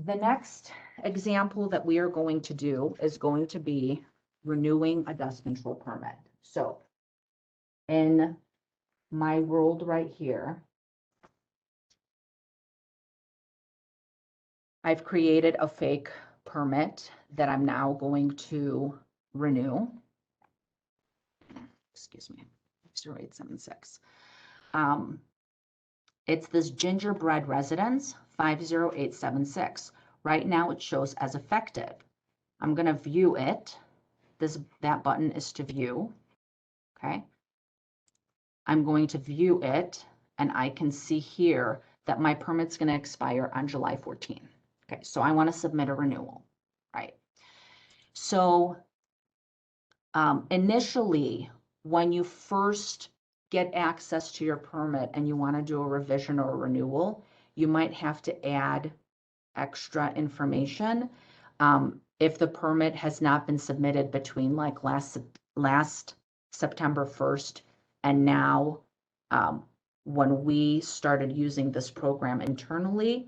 The next example that we are going to do is going to be renewing a dust control permit. So in my world right here, I've created a fake permit that I'm now going to renew. Excuse me, 0876. It's this gingerbread residence 50876. Right now it shows as effective. I'm going to view it. That button is to view. Okay. I'm going to view it, and I can see here that my permit's going to expire on July 14. Okay, so I want to submit a renewal, right? So initially, when you first get access to your permit and you want to do a revision or a renewal, you might have to add extra information. If the permit has not been submitted between like last September 1st and now, when we started using this program internally,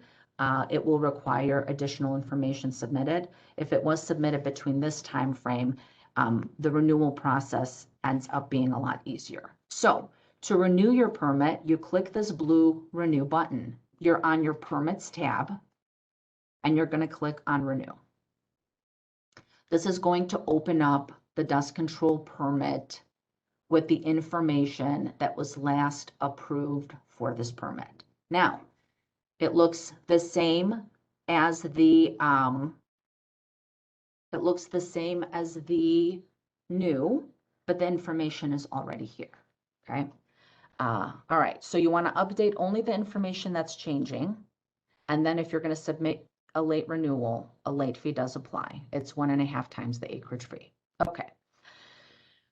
it will require additional information submitted. If it was submitted between this time frame, the renewal process ends up being a lot easier. So to renew your permit, you click this blue renew button. You're on your permits tab, and you're going to click on renew. This is going to open up the dust control permit with the information that was last approved for this permit. Now, it looks the same as the new, but the information is already here. Okay. All right. So you want to update only the information that's changing, and then if you're going to submit a late renewal, a late fee does apply. It's 1.5 times the acreage fee. Okay.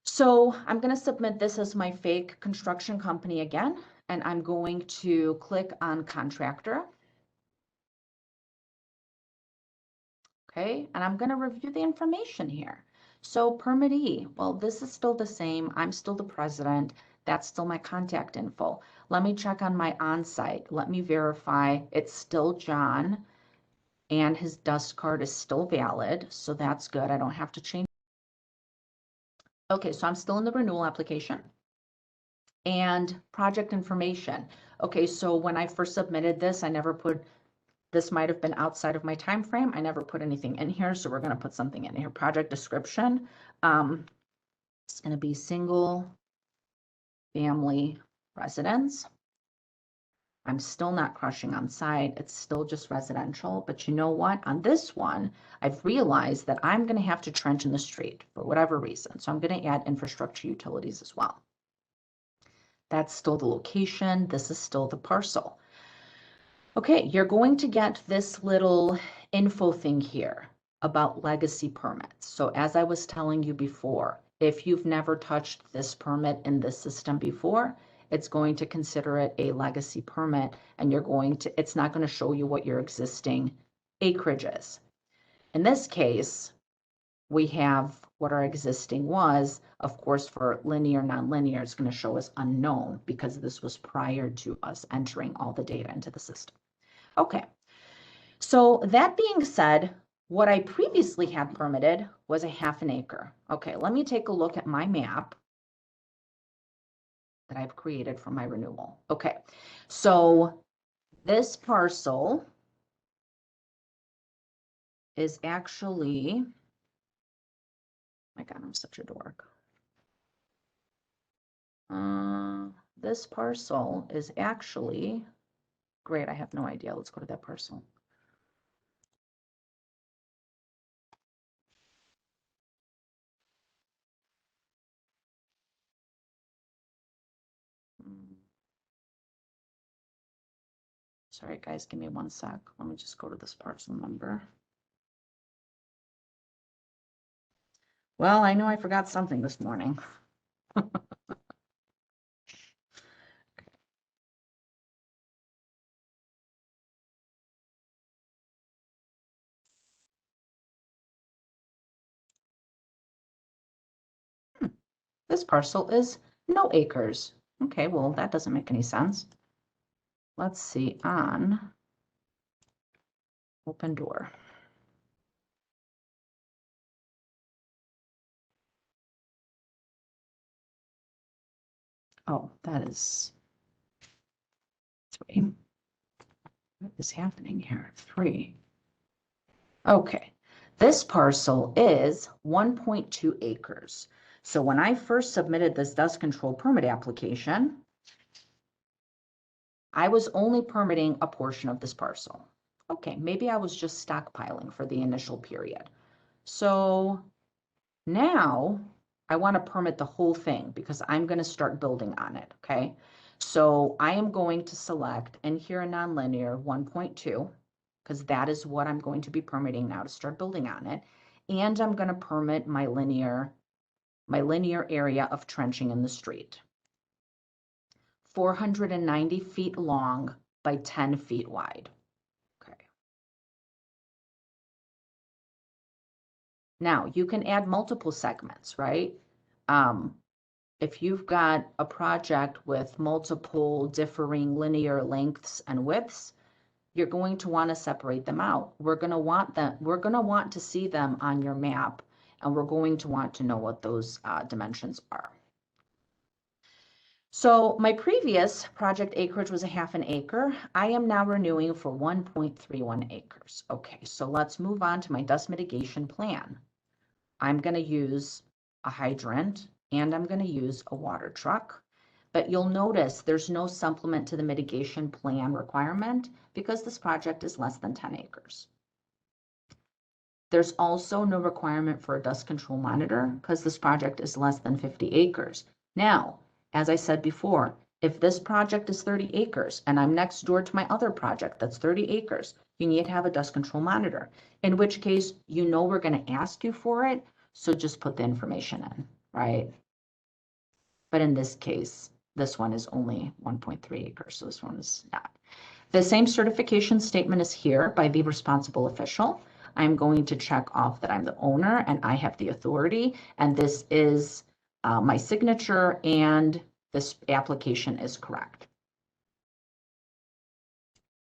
So I'm going to submit this as my fake construction company again, and I'm going to click on contractor. Okay, and I'm going to review the information here. So permittee, well, this is still the same. I'm still the president. That's still my contact info. Let me check on my on-site. Let me verify it's still John, and his dust card is still valid. So that's good. I don't have to change. Okay, so I'm still in the renewal application. And project information. Okay, so when I first submitted this, I never put, this might have been outside of my time frame. I never put anything in here, so we're going to put something in here. Project description. It's going to be single family residence. I'm still not crushing on site. It's still just residential. But you know what? On this one, I've realized that I'm going to have to trench in the street for whatever reason. So I'm going to add infrastructure utilities as well. That's still the location. This is still the parcel. Okay, you're going to get this little info thing here about legacy permits. So as I was telling you before, if you've never touched this permit in this system before, it's going to consider it a legacy permit, and it's not going to show you what your existing acreage is. In this case, we have what our existing was. Of course, for linear, nonlinear, it's going to show as unknown because this was prior to us entering all the data into the system. Okay, so that being said, what I previously had permitted was 1/2 acre. Okay, let me take a look at my map that I've created for my renewal. Okay, so this parcel is actually, my God, I'm such a dork. This parcel is actually, great, I have no idea. Let's go to that parcel. Sorry, guys, give me 1 sec. Let me just go to this parcel number. Well, I know I forgot something this morning. This parcel is no acres. Okay, well, that doesn't make any sense. Let's see, on Open door. Oh, that is 3. What is happening here? 3. Okay, this parcel is 1.2 acres. So when I first submitted this dust control permit application, I was only permitting a portion of this parcel. Okay, maybe I was just stockpiling for the initial period. So now I want to permit the whole thing because I'm going to start building on it, okay? So I am going to select in here a nonlinear 1.2 because that is what I'm going to be permitting now to start building on it. And I'm going to permit my linear area of trenching in the street. 490 feet long by 10 feet wide. Okay. Now you can add multiple segments, right? If you've got a project with multiple differing linear lengths and widths, you're going to want to separate them out. We're going to want to see them on your map, and we're going to want to know what those dimensions are. So my previous project acreage was 1/2 acre. I am now renewing for 1.31 acres. Okay, so let's move on to my dust mitigation plan. I'm going to use a hydrant and I'm going to use a water truck. But you'll notice there's no supplement to the mitigation plan requirement because this project is less than 10 acres. There's also no requirement for a dust control monitor because this project is less than 50 acres. Now, as I said before, if this project is 30 acres and I'm next door to my other project that's 30 acres, you need to have a dust control monitor, in which case, you know we're going to ask you for it, so just put the information in, right? But in this case, this one is only 1.3 acres, so this one is not. The same certification statement is here by the responsible official. I'm going to check off that I'm the owner and I have the authority, and this is my signature, and this application is correct.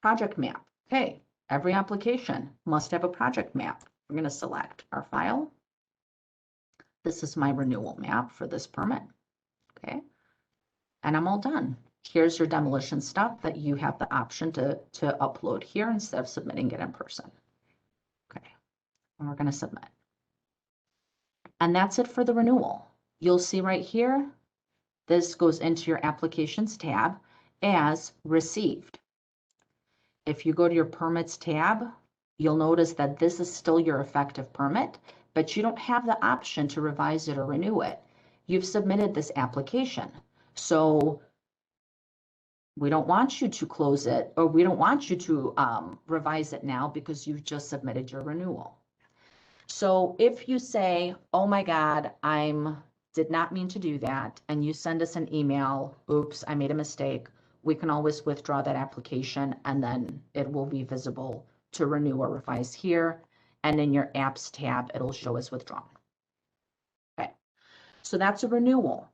Project map. Okay, every application must have a project map. We're going to select our file. This is my renewal map for this permit. Okay, and I'm all done. Here's your demolition stuff that you have the option to upload here instead of submitting it in person. Okay, and we're going to submit. And that's it for the renewal. You'll see right here, this goes into your applications tab as received. If you go to your permits tab, you'll notice that this is still your effective permit, but you don't have the option to revise it or renew it. You've submitted this application. So we don't want you to close it, or we don't want you to revise it now because you've just submitted your renewal. So if you say, oh my God, did not mean to do that, and you send us an email, oops, I made a mistake, we can always withdraw that application and then it will be visible to renew or revise here. And in your apps tab, it'll show as withdrawn. Okay, so that's a renewal.